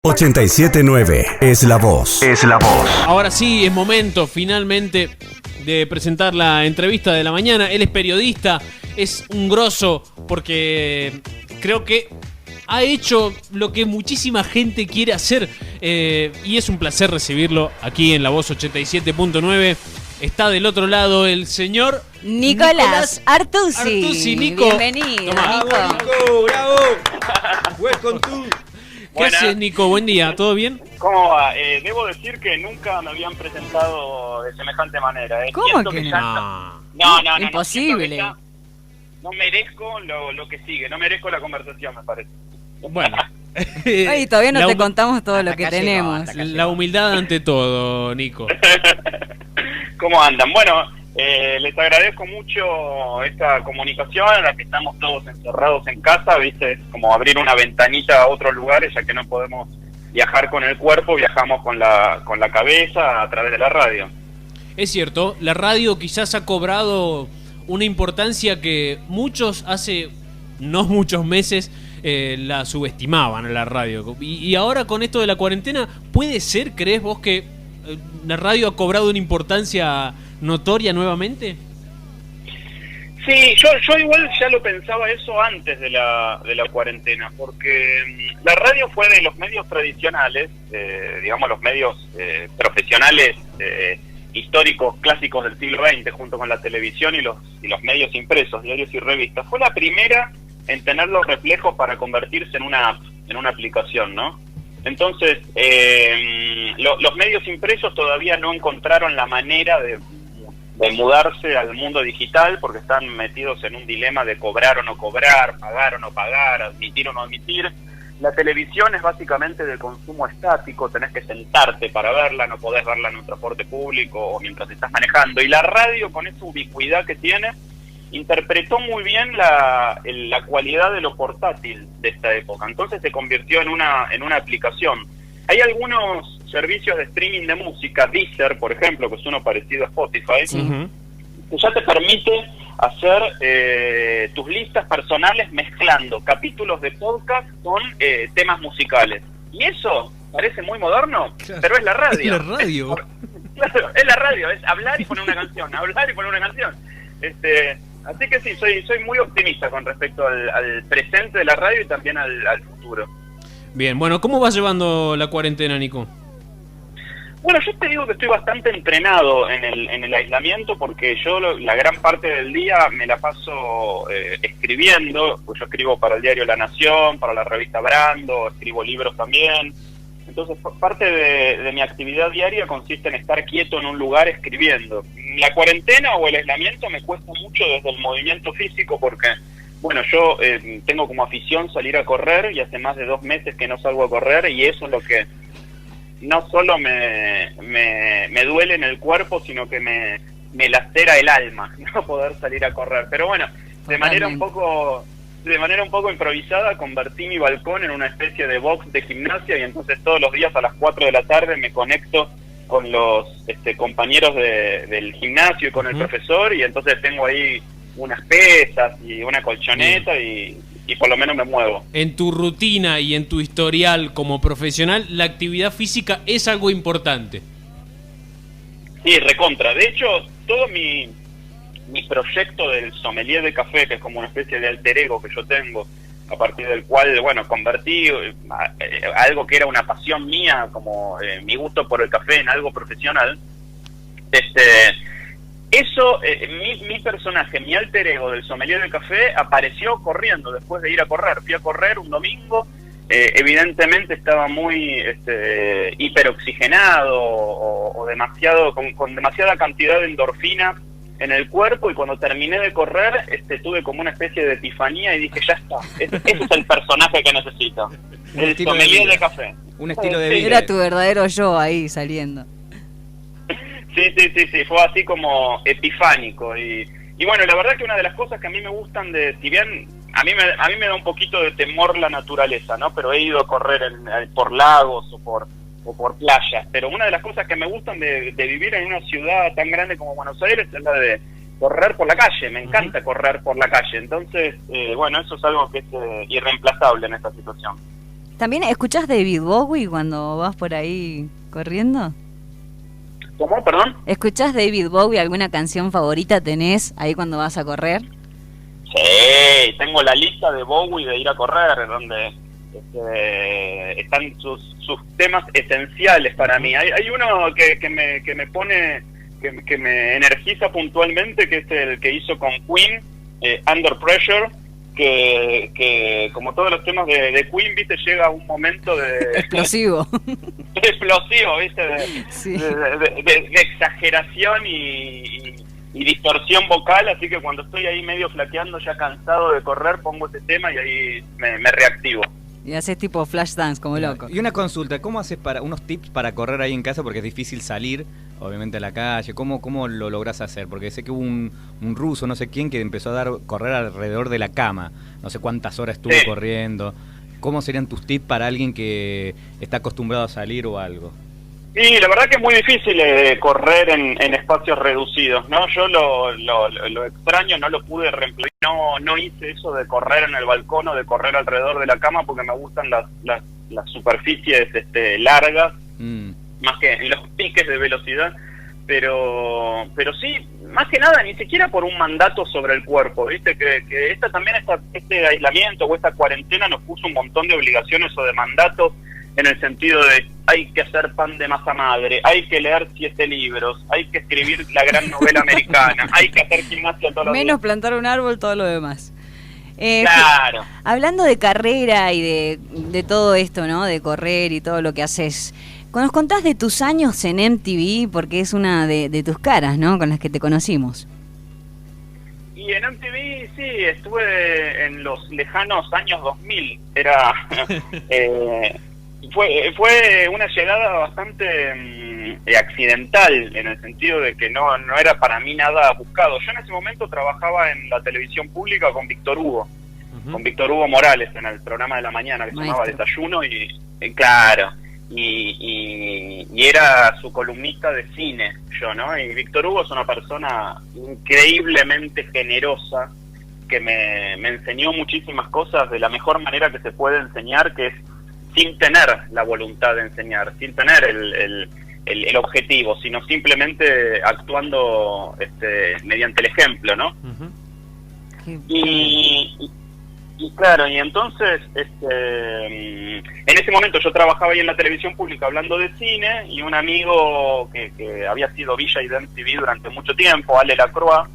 879 es la voz. Es la voz. Ahora sí, es momento finalmente de presentar la entrevista de la mañana. Él es periodista, es un grosso porque creo que ha hecho lo que muchísima gente quiere hacer y es un placer recibirlo aquí en La Voz 87.9. Está del otro lado el señor Nicolás Artusi. Artusi, Nico. Bienvenido, Tomá. Nico. Bravo. Welcome to. ¿Qué haces, Nico? Buen día, ¿todo bien? ¿Cómo va? Debo decir que nunca me habían presentado de semejante manera. ¿Cómo Siento que no? no? No, Imposible. siento que no merezco lo que sigue, no merezco la conversación, me parece. Bueno. Ay, todavía no La te hum- contamos todo lo que acá llegó, tenemos. hasta acá La humildad ante todo, Nico. ¿Cómo andan? Bueno, les agradezco mucho esta comunicación en la que estamos todos encerrados en casa, ¿viste? Es como abrir una ventanita a otros lugares, ya que no podemos viajar con el cuerpo, viajamos con la cabeza a través de la radio. Es cierto, la radio quizás ha cobrado una importancia que muchos hace no muchos meses la subestimaban a la radio. Y ahora con esto de la cuarentena, ¿puede ser, crees vos, que la radio ha cobrado una importancia notoria nuevamente? Sí, yo igual ya lo pensaba eso antes de la cuarentena, porque la radio fue de los medios tradicionales, digamos los medios profesionales históricos clásicos del siglo XX, junto con la televisión y los medios impresos, diarios y revistas. Fue la primera en tener los reflejos para convertirse en una app, en una aplicación, ¿no? Entonces, los medios impresos todavía no encontraron la manera de mudarse al mundo digital porque están metidos en un dilema de cobrar o no cobrar, pagar o no pagar, admitir o no admitir. La televisión es básicamente de consumo estático, tenés que sentarte para verla, no podés verla en un transporte público o mientras estás manejando. Y la radio, con esa ubicuidad que tiene, interpretó muy bien la cualidad de lo portátil de esta época. Entonces se convirtió en una aplicación. Hay algunos servicios de streaming de música, Deezer, por ejemplo, que es uno parecido a Spotify, que ya te permite hacer tus listas personales mezclando capítulos de podcast con temas musicales. Y eso parece muy moderno, claro, pero es la radio. Es la radio. Claro, es la radio, es hablar y poner una canción, hablar y poner una canción. Así que sí, soy muy optimista con respecto al presente de la radio y también al futuro. Bien, bueno, ¿cómo vas llevando la cuarentena, Nico? Bueno, yo te digo que estoy bastante entrenado en el aislamiento porque yo la gran parte del día me la paso escribiendo, pues yo escribo para el diario La Nación, para la revista Brando, escribo libros también. Entonces, parte de mi actividad diaria consiste en estar quieto en un lugar escribiendo. La cuarentena o el aislamiento me cuesta mucho desde el movimiento físico porque, bueno, yo tengo como afición salir a correr y hace más de 2 meses que no salgo a correr y eso es lo que no solo me duele en el cuerpo, sino que me lacera el alma no poder salir a correr. Pero bueno, de manera un poco improvisada convertí mi balcón en una especie de box de gimnasia y entonces todos los días a las 4 de la tarde me conecto con los compañeros del gimnasio y con el profesor y entonces tengo ahí unas pesas y una colchoneta y por lo menos me muevo. En tu rutina y en tu historial como profesional, la actividad física es algo importante. Sí, recontra. De hecho, todo mi proyecto del sommelier de café, que es como una especie de alter ego que yo tengo, a partir del cual, bueno, convertí algo que era una pasión mía, como mi gusto por el café, en algo profesional. Eso, mi personaje, mi alter ego del sommelier de café apareció corriendo después de ir a correr. Fui a correr un domingo, evidentemente estaba muy hiperoxigenado o demasiado con demasiada cantidad de endorfina en el cuerpo y cuando terminé de correr tuve como una especie de epifanía y dije, ya está, ese es el personaje que necesito, el sommelier de café. Un estilo de vida. Era tu verdadero yo ahí saliendo. Sí, fue así como epifánico y bueno, la verdad que una de las cosas que a mí me gustan si bien a mí me da un poquito de temor la naturaleza, ¿no? Pero he ido a correr por lagos o por playas, pero una de las cosas que me gustan de vivir en una ciudad tan grande como Buenos Aires es la de correr por la calle, me encanta correr por la calle, entonces, bueno, eso es algo que es irreemplazable en esta situación. ¿También escuchás David Bowie cuando vas por ahí corriendo? ¿Cómo? Perdón. ¿Escuchás David Bowie? ¿Alguna canción favorita tenés ahí cuando vas a correr? Sí, tengo la lista de Bowie de ir a correr, donde están sus temas esenciales para mí. Hay uno que me pone, que me energiza puntualmente, que es el que hizo con Queen, Under Pressure, que como todos los temas de Queen, viste, llega un momento de explosivo, viste, sí. de exageración y distorsión vocal, así que cuando estoy ahí medio flaqueando, ya cansado de correr, pongo ese tema y ahí me reactivo. Y haces tipo flash dance como loco. Y una consulta, ¿cómo haces para unos tips para correr ahí en casa? Porque es difícil salir, obviamente, a la calle. ¿Cómo lo lográs hacer? Porque sé que hubo un ruso, no sé quién, que empezó a correr alrededor de la cama. No sé cuántas horas estuvo corriendo. ¿Cómo serían tus tips para alguien que está acostumbrado a salir o algo? Y la verdad que es muy difícil correr en espacios reducidos, ¿no? Yo lo extraño, no lo pude reemplazar, no hice eso de correr en el balcón o de correr alrededor de la cama, porque me gustan las superficies largas, más que en los piques de velocidad, pero sí, más que nada, ni siquiera por un mandato sobre el cuerpo, ¿viste? Que este aislamiento o esta cuarentena nos puso un montón de obligaciones o de mandatos, en el sentido de hay que hacer pan de masa madre, hay que leer 7 libros, hay que escribir la gran novela americana, hay que hacer gimnasia todos los días. Menos plantar un árbol, todo lo demás. Claro. Hablando de carrera y de todo esto, ¿no? De correr y todo lo que haces, ¿nos contás de tus años en MTV? Porque es una de tus caras, ¿no? Con las que te conocimos. Y en MTV, sí, estuve en los lejanos años 2000. Era... Fue una llegada bastante accidental, en el sentido de que no era para mí nada buscado. Yo en ese momento trabajaba en la televisión pública con Víctor Hugo, con Víctor Hugo Morales, en el programa de la mañana que se llamaba Desayuno, y claro, y era su columnista de cine, yo, ¿no? Y Víctor Hugo es una persona increíblemente generosa, que me enseñó muchísimas cosas de la mejor manera que se puede enseñar, que es sin tener la voluntad de enseñar, sin tener el objetivo, sino simplemente actuando mediante el ejemplo, ¿no? Y claro, y entonces en ese momento yo trabajaba ahí en la televisión pública hablando de cine, y un amigo que había sido VJ de MTV durante mucho tiempo, Ale Lacroix,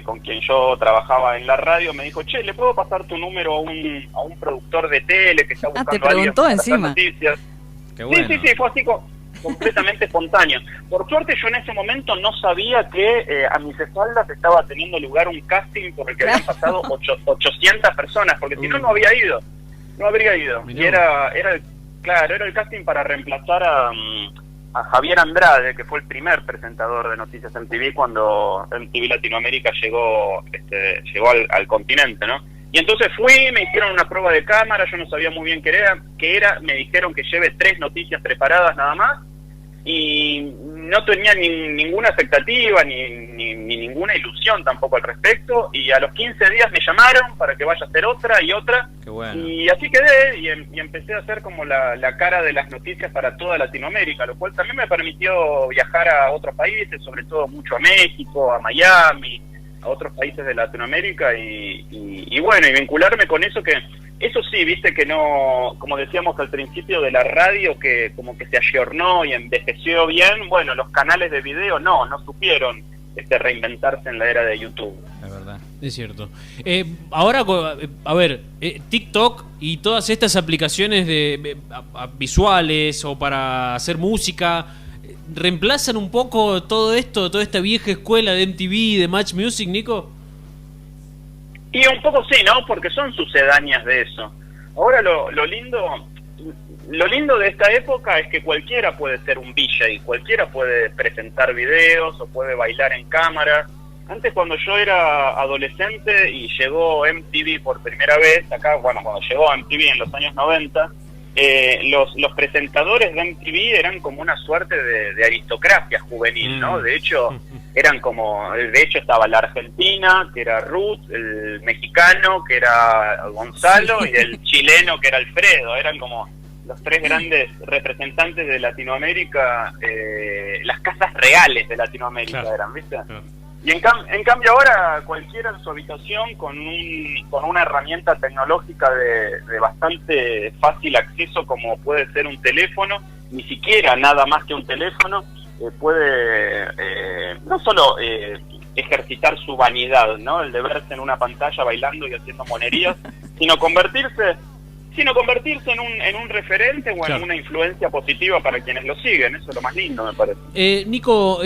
con quien yo trabajaba en la radio, me dijo, che, ¿le puedo pasar tu número a un productor de tele que está buscando te preguntó a alguien para hacer encima. noticias? Qué bueno. Sí, fue así completamente espontáneo. Por suerte yo en ese momento no sabía que a mis espaldas estaba teniendo lugar un casting por el que habían pasado 800 personas, porque si no, no habría ido. Mirá. Y era el casting para reemplazar a Javier Andrade, que fue el primer presentador de Noticias MTV cuando MTV Latinoamérica llegó al continente, ¿no? Y entonces fui, me hicieron una prueba de cámara, yo no sabía muy bien qué era, me dijeron que lleve 3 noticias preparadas nada más, y no tenía ninguna expectativa ni ninguna ilusión tampoco al respecto, y a los 15 días me llamaron para que vaya a hacer otra y otra. Qué bueno. Y así quedé, y empecé a hacer como la cara de las noticias para toda Latinoamérica, lo cual también me permitió viajar a otros países, sobre todo mucho a México, a Miami, a otros países de Latinoamérica, y bueno, y vincularme con eso, que eso sí, viste que no, como decíamos al principio de la radio, que como que se ayornó y envejeció bien. Bueno, los canales de video no supieron reinventarse en la era de YouTube. Es verdad. Es cierto. Ahora, a ver, TikTok y todas estas aplicaciones visuales o para hacer música, ¿reemplazan un poco todo esto, toda esta vieja escuela de MTV, de Match Music, Nico? Y un poco sí, ¿no? Porque son sucedáneas de eso. Ahora lo lindo de esta época es que cualquiera puede ser un VJ, cualquiera puede presentar videos o puede bailar en cámara. Antes, cuando yo era adolescente y llegó MTV por primera vez, cuando llegó MTV en los años 90, los presentadores de MTV eran como una suerte de aristocracia juvenil, ¿no? De hecho, eran como, de hecho estaba la Argentina, que era Ruth, el mexicano, que era Gonzalo, y el chileno, que era Alfredo. Eran como los tres grandes representantes de Latinoamérica, las casas reales de Latinoamérica, claro, eran, ¿viste? Claro. Y en cambio ahora cualquiera en su habitación con una herramienta tecnológica de bastante fácil acceso, como puede ser un teléfono, ni siquiera nada más que un teléfono, puede no solo ejercitar su vanidad, ¿no? El de verse en una pantalla bailando y haciendo monerías, sino convertirse en un referente o en una influencia positiva para quienes lo siguen. Eso es lo más lindo, me parece. Nico,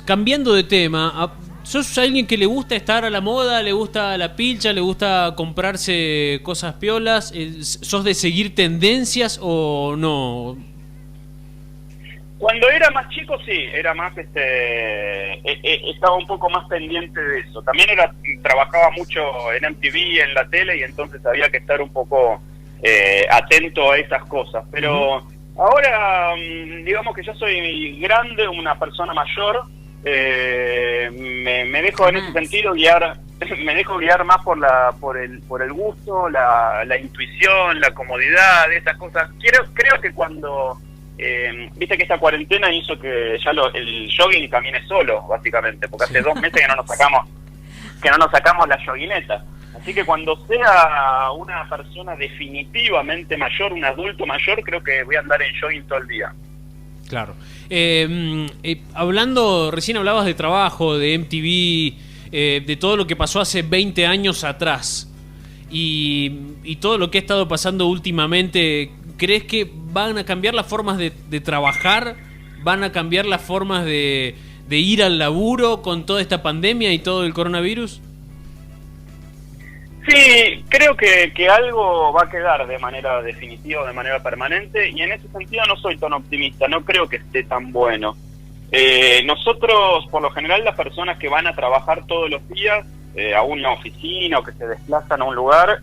cambiando de tema, ¿sos alguien que le gusta estar a la moda, le gusta la pilcha, le gusta comprarse cosas piolas? ¿Sos de seguir tendencias o no? Cuando era más chico, sí, era más, estaba un poco más pendiente de eso. También trabajaba mucho en MTV, en la tele, y entonces había que estar un poco atento a esas cosas. Pero ahora, digamos que ya soy grande, una persona mayor, me dejo en ese sentido guiar, me dejo guiar más por el gusto, la intuición, la comodidad, esas cosas. Creo que cuando viste que esta cuarentena hizo que ya el jogging camine solo, básicamente, porque hace 2 meses que no nos sacamos la joguineta. Así que cuando sea una persona definitivamente mayor, un adulto mayor, creo que voy a andar en jogging todo el día. Claro. Recién hablabas de trabajo, de MTV, de todo lo que pasó hace 20 años atrás y todo lo que ha estado pasando últimamente. ¿Crees que van a cambiar las formas de trabajar? ¿Van a cambiar las formas de ir al laburo con toda esta pandemia y todo el coronavirus? Sí, creo que algo va a quedar de manera definitiva, de manera permanente, y en ese sentido no soy tan optimista, no creo que esté tan bueno. Nosotros, por lo general, las personas que van a trabajar todos los días a una oficina o que se desplazan a un lugar,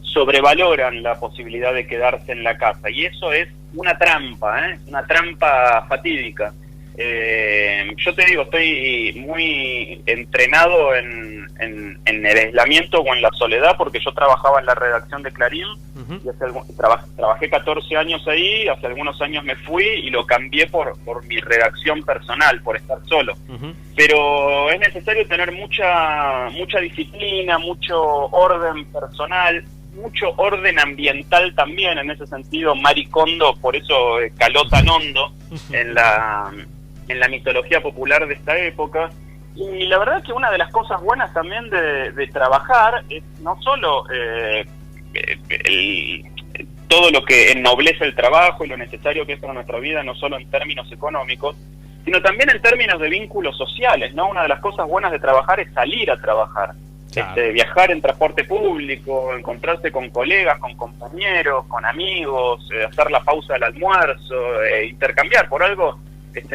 sobrevaloran la posibilidad de quedarse en la casa, y eso es una trampa fatídica. Yo te digo, estoy muy entrenado en el aislamiento o en la soledad, porque yo trabajaba en la redacción de Clarín, y trabajé 14 años ahí. Hace algunos años me fui y lo cambié por mi redacción personal, por estar solo. Pero es necesario tener mucha disciplina, mucho orden personal, mucho orden ambiental también. En ese sentido, Marie Kondo por eso caló tan hondo en la mitología popular de esta época. Y la verdad es que una de las cosas buenas también de trabajar es no solo todo lo que ennoblece el trabajo y lo necesario que es para nuestra vida, no solo en términos económicos, sino también en términos de vínculos sociales, ¿no? Una de las cosas buenas de trabajar es salir a trabajar. Claro. Viajar en transporte público, encontrarse con colegas, con compañeros, con amigos, hacer la pausa del almuerzo, intercambiar. Por algo,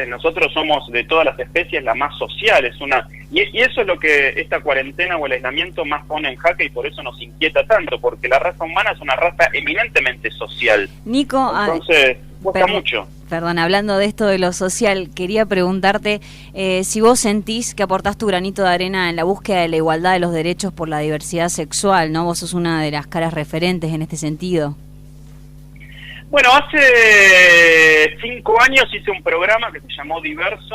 nosotros somos de todas las especies la más social, y eso es lo que esta cuarentena o el aislamiento más pone en jaque, y por eso nos inquieta tanto, porque la raza humana es una raza eminentemente social. Nico, entonces cuesta mucho. Perdón, hablando de esto de lo social, quería preguntarte si vos sentís que aportás tu granito de arena en la búsqueda de la igualdad de los derechos por la diversidad sexual, ¿no? Vos sos una de las caras referentes en este sentido. Bueno, hace 5 años hice un programa que se llamó Diverso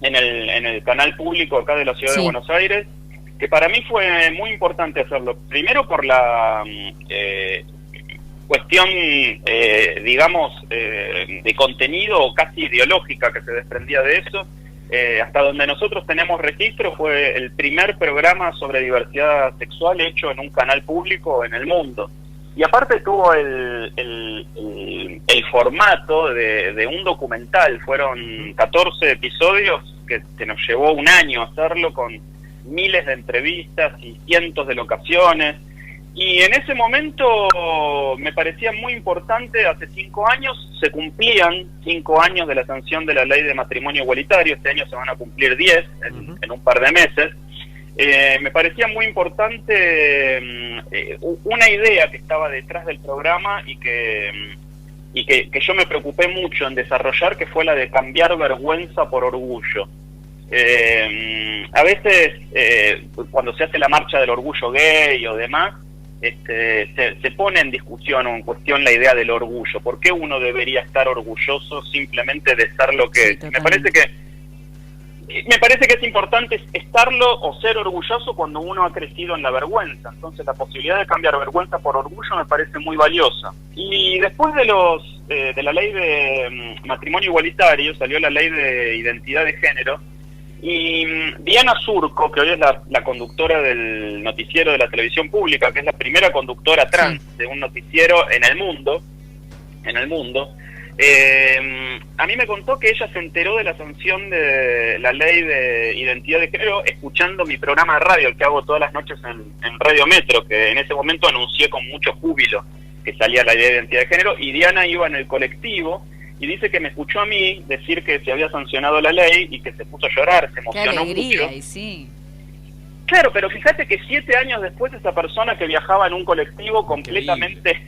en el canal público acá de la ciudad de Buenos Aires, que para mí fue muy importante hacerlo. Primero por la cuestión, digamos, de contenido o casi ideológica que se desprendía de eso. Hasta donde nosotros tenemos registro, fue el primer programa sobre diversidad sexual hecho en un canal público en el mundo. Y aparte tuvo el formato de un documental. Fueron 14 episodios que nos llevó un año hacerlo, con miles de entrevistas y cientos de locaciones. Y en ese momento me parecía muy importante. Hace 5 años se cumplían 5 años de la sanción de la ley de matrimonio igualitario. Este año se van a cumplir 10 en un par de meses. Me parecía muy importante una idea que estaba detrás del programa y que que yo me preocupé mucho en desarrollar, que fue la de cambiar vergüenza por orgullo. A veces, cuando se hace la marcha del orgullo gay o demás, se pone en discusión o en cuestión la idea del orgullo. ¿Por qué uno debería estar orgulloso simplemente de ser lo que es? Me parece que es importante estarlo o ser orgulloso cuando uno ha crecido en la vergüenza. Entonces la posibilidad de cambiar vergüenza por orgullo me parece muy valiosa. Y después de la ley de matrimonio igualitario, salió la ley de identidad de género, y Diana Surco, que hoy es la conductora del noticiero de la televisión pública, que es la primera conductora trans de un noticiero en el mundo, a mí me contó que ella se enteró de la sanción de la ley de identidad de género escuchando mi programa de radio, el que hago todas las noches en Radio Metro, que en ese momento anuncié con mucho júbilo que salía la ley de identidad de género, y Diana iba en el colectivo y dice que me escuchó a mí decir que se había sancionado la ley y que se puso a llorar, se emocionó. Qué alegría, mucho. y sí. Claro, pero fíjate que 7 años después esa persona que viajaba en un colectivo completamente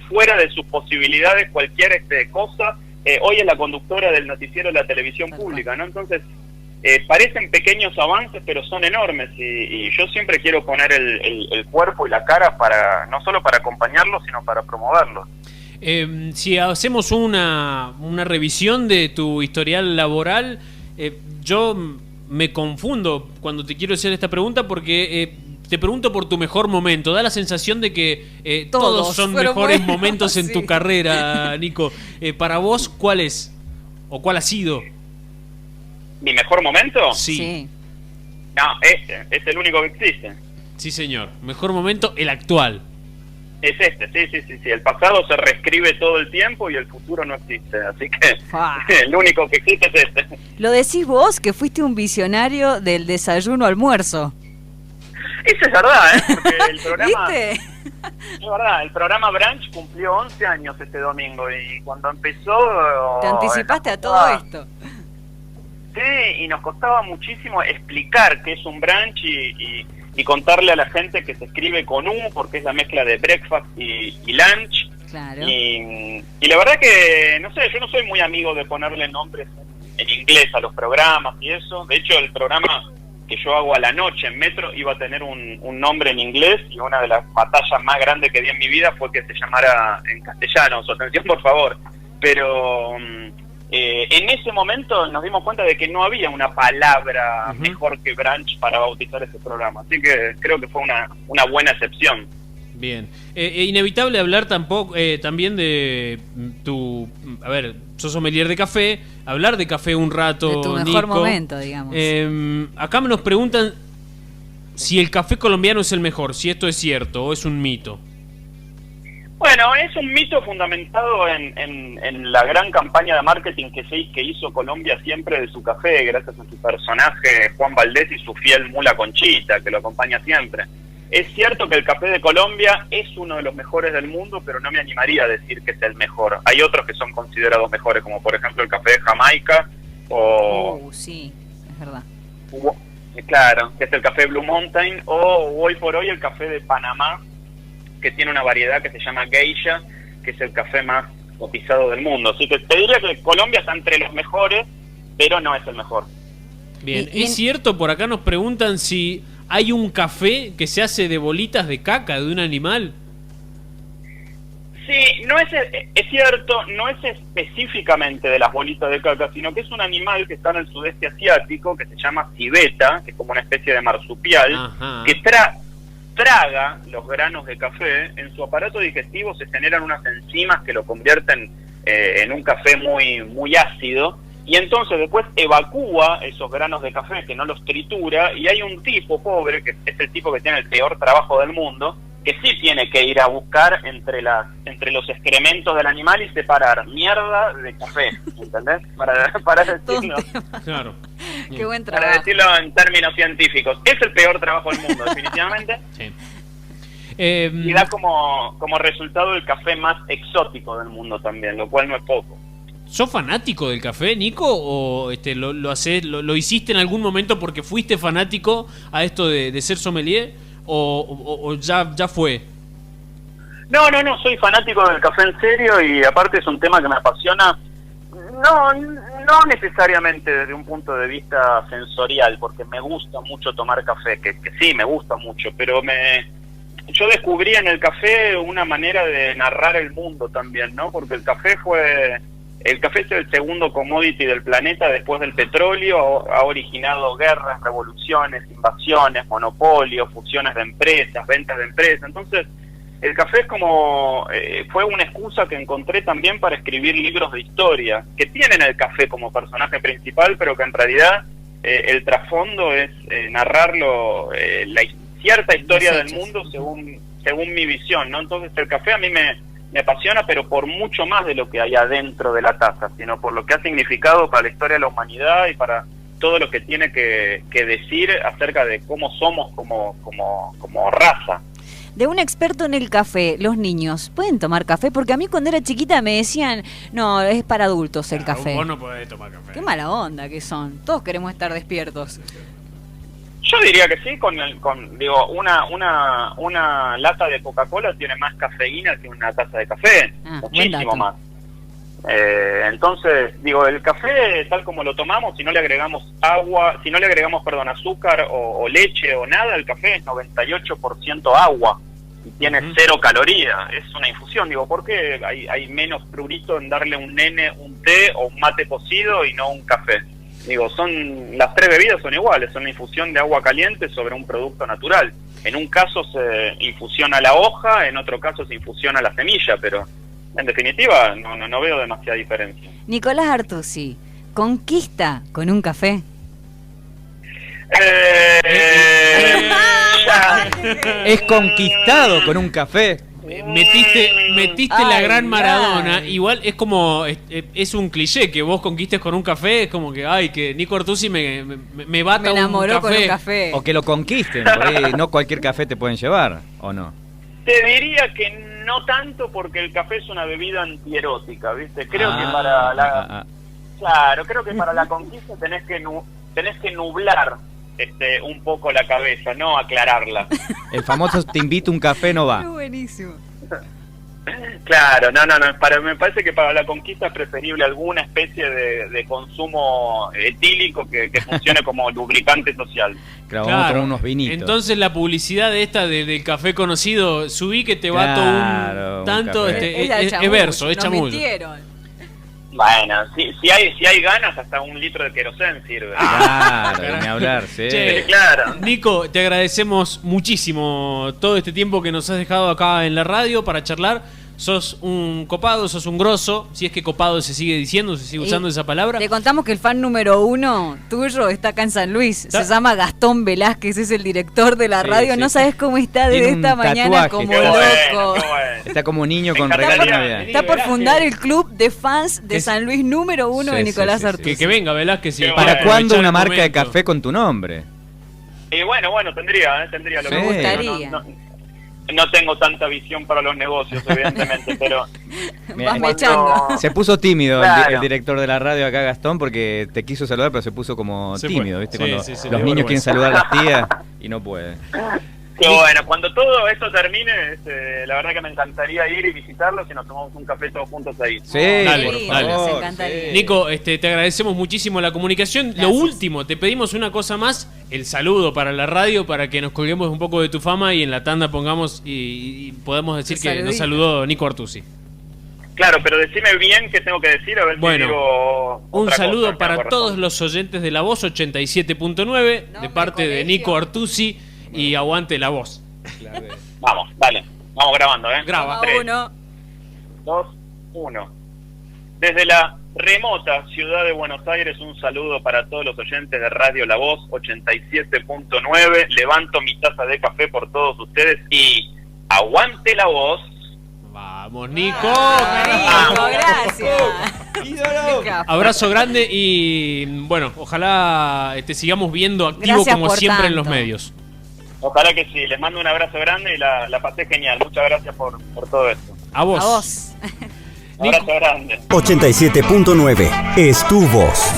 fuera de sus posibilidades, cualquier cosa, hoy es la conductora del noticiero de la televisión pública, ¿no? Entonces, parecen pequeños avances, pero son enormes, y yo siempre quiero poner el cuerpo y la cara para no solo para acompañarlo, sino para promoverlo. Si hacemos una revisión de tu historial laboral, yo me confundo cuando te quiero hacer esta pregunta porque te pregunto por tu mejor momento. Da la sensación de que todos son mejores momentos en tu carrera, Nico. Para vos, ¿cuál es? ¿O cuál ha sido? ¿Mi mejor momento? Sí. No, es el único que existe. Sí, señor. Mejor momento, el actual. Es sí. El pasado se reescribe todo el tiempo y el futuro no existe. Así que el único que existe es este. Lo decís vos, que fuiste un visionario del desayuno-almuerzo. Eso es verdad, porque el programa... ¿Viste? Es verdad, el programa Brunch cumplió 11 años este domingo y cuando empezó... Te anticipaste a todo esto. Sí, y nos costaba muchísimo explicar qué es un brunch y contarle a la gente que se escribe con U, porque es la mezcla de breakfast y lunch. Claro. Y la verdad que, no sé, yo no soy muy amigo de ponerle nombres en inglés a los programas y eso. De hecho, el programa que yo hago a la noche en Metro iba a tener un nombre en inglés, y una de las batallas más grandes que di en mi vida fue que se llamara en castellano. Su atención, por favor. Pero... en ese momento nos dimos cuenta de que no había una palabra mejor que brunch para bautizar ese programa, así que creo que fue una buena excepción. Bien, inevitable hablar también de tu... A ver, sos sommelier de café, hablar de café un rato, de tu mejor Nico. momento, digamos. Acá nos preguntan si el café colombiano es el mejor, si esto es cierto o es un mito. Bueno, es un mito fundamentado en la gran campaña de marketing que hizo Colombia siempre de su café, gracias a su personaje Juan Valdés y su fiel mula Conchita, que lo acompaña siempre. Es cierto que el café de Colombia es uno de los mejores del mundo, pero no me animaría a decir que es el mejor. Hay otros que son considerados mejores, como por ejemplo el café de Jamaica o... sí, es verdad. Claro, que es el café Blue Mountain, o hoy por hoy el café de Panamá, que tiene una variedad que se llama Geisha, que es el café más cotizado del mundo. Así que te diría que Colombia está entre los mejores, pero no es el mejor. Bien, ¿es cierto? Por acá nos preguntan si hay un café que se hace de bolitas de caca de un animal. Sí, es cierto, no es específicamente de las bolitas de caca, sino que es un animal que está en el sudeste asiático, que se llama civeta, que es como una especie de marsupial, que traga los granos de café. En su aparato digestivo se generan unas enzimas que lo convierten en un café muy, muy ácido, y entonces después evacúa esos granos de café, que no los tritura, y hay un tipo pobre, que es el tipo que tiene el peor trabajo del mundo, que sí tiene que ir a buscar entre los excrementos del animal y separar mierda de café, ¿entendés? Para decirlo. Claro. Qué buen trabajo. Para decirlo en términos científicos. Es el peor trabajo del mundo, definitivamente. Sí. Y da como resultado el café más exótico del mundo también, lo cual no es poco. ¿Sos fanático del café, Nico? ¿O lo hiciste en algún momento porque fuiste fanático a esto de ser sommelier? ¿O ya fue? No, soy fanático del café en serio y aparte es un tema que me apasiona. No necesariamente desde un punto de vista sensorial, porque me gusta mucho tomar café, que sí, me gusta mucho, pero yo descubrí en el café una manera de narrar el mundo también, ¿no? Porque el café es el segundo commodity del planeta después del petróleo, ha originado guerras, revoluciones, invasiones, monopolios, fusiones de empresas, ventas de empresas. Entonces, el café es como fue una excusa que encontré también para escribir libros de historia, que tienen el café como personaje principal, pero que en realidad el trasfondo es narrarlo, cierta historia del mundo según mi visión, ¿no? Entonces el café a mí me apasiona, pero por mucho más de lo que hay adentro de la taza, sino por lo que ha significado para la historia de la humanidad y para todo lo que tiene que decir acerca de cómo somos como raza. De un experto en el café, los niños, ¿pueden tomar café? Porque a mí cuando era chiquita me decían, no, es para adultos el café. Vos no podés tomar café. Qué mala onda que son. Todos queremos estar despiertos. Yo diría que sí, una lata de Coca-Cola tiene más cafeína que una taza de café, muchísimo más. Entonces, el café tal como lo tomamos, si no le agregamos azúcar o leche o nada, el café es 98% agua y tiene 0 calorías, es una infusión. ¿Por qué hay menos prurito en darle a un nene un té o un mate cocido y no un café? Las tres bebidas son iguales, son una infusión de agua caliente sobre un producto natural. En un caso se infusiona la hoja, en otro caso se infusiona la semilla, pero en definitiva no veo demasiada diferencia. Nicolás Artusi, ¿conquista con un café? Es conquistado con un café. Metiste la gran Maradona. Igual es como es un cliché que vos conquistes con un café. Es como que Nico Artusi me bata me enamoró un café. con un café. O que lo conquisten, por ahí no cualquier café te pueden llevar, ¿o no? Te diría que no tanto, porque el café es una bebida antierótica, ¿viste? Creo que para la conquista tenés que nublar un poco la cabeza, no aclararla. El famoso te invito un café no va. Qué buenísimo. Claro, me parece que para la conquista es preferible alguna especie de consumo etílico que funcione como lubricante social. Claro, vamos a tomar unos vinitos. Entonces la publicidad del café conocido, subí que te bato un tanto, es verso, es chamullo. Bueno, si hay ganas, hasta un litro de querosén sirve. Claro, ni hablar, sí. Che, claro. Nico, te agradecemos muchísimo todo este tiempo que nos has dejado acá en la radio para charlar. Sos un copado, sos un grosso, si es que copado se sigue diciendo, se sigue usando esa palabra. Te contamos que el fan número 1 tuyo está acá en San Luis. Se llama Gastón Velázquez, es el director de la radio. Sí. No sabes cómo está desde esta mañana como loco. Bueno. Está como niño con regalo de Navidad. Está por fundar el club de fans de San Luis número 1 de Nicolás Artusi. Que venga Velázquez. Sí. ¿Para cuándo una marca de café con tu nombre? Bueno, tendría. Lo me gustaría. No tengo tanta visión para los negocios, evidentemente, pero... Vas mechando. Se puso tímido el director de la radio acá, Gastón, porque te quiso saludar, pero se puso como tímido, ¿viste? Cuando los niños quieren saludar a las tías y no pueden. Qué bueno, cuando todo esto termine, la verdad que me encantaría ir y visitarlos y nos tomamos un café todos juntos ahí. Sí, dale, por favor, nos encantaría. Nico, te agradecemos muchísimo la comunicación. Gracias. Lo último, te pedimos una cosa más, el saludo para la radio, para que nos colguemos un poco de tu fama y en la tanda pongamos y podemos decir que nos saludó Nico Artusi. Claro, pero decime bien qué tengo que decir, a ver si digo un saludo cosa, para todos los oyentes de La Voz 87.9 de parte de Nico Artusi. Y aguante La Voz. Vamos, dale. Vamos grabando, Graba. 3, 2, 1. Desde la remota ciudad de Buenos Aires, un saludo para todos los oyentes de Radio La Voz 87.9. Levanto mi taza de café por todos ustedes y aguante La Voz. Vamos, Nico. Gracias. Abrazo grande y bueno, ojalá te sigamos viendo activo como siempre en los medios. Ojalá que sí, les mando un abrazo grande y la pasé genial. Muchas gracias por todo esto. A vos. Un abrazo grande. 87.9 es tu voz.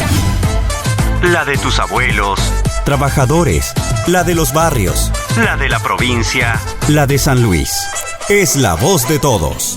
La de tus abuelos, trabajadores, la de los barrios, la de la provincia, la de San Luis. es la voz de todos.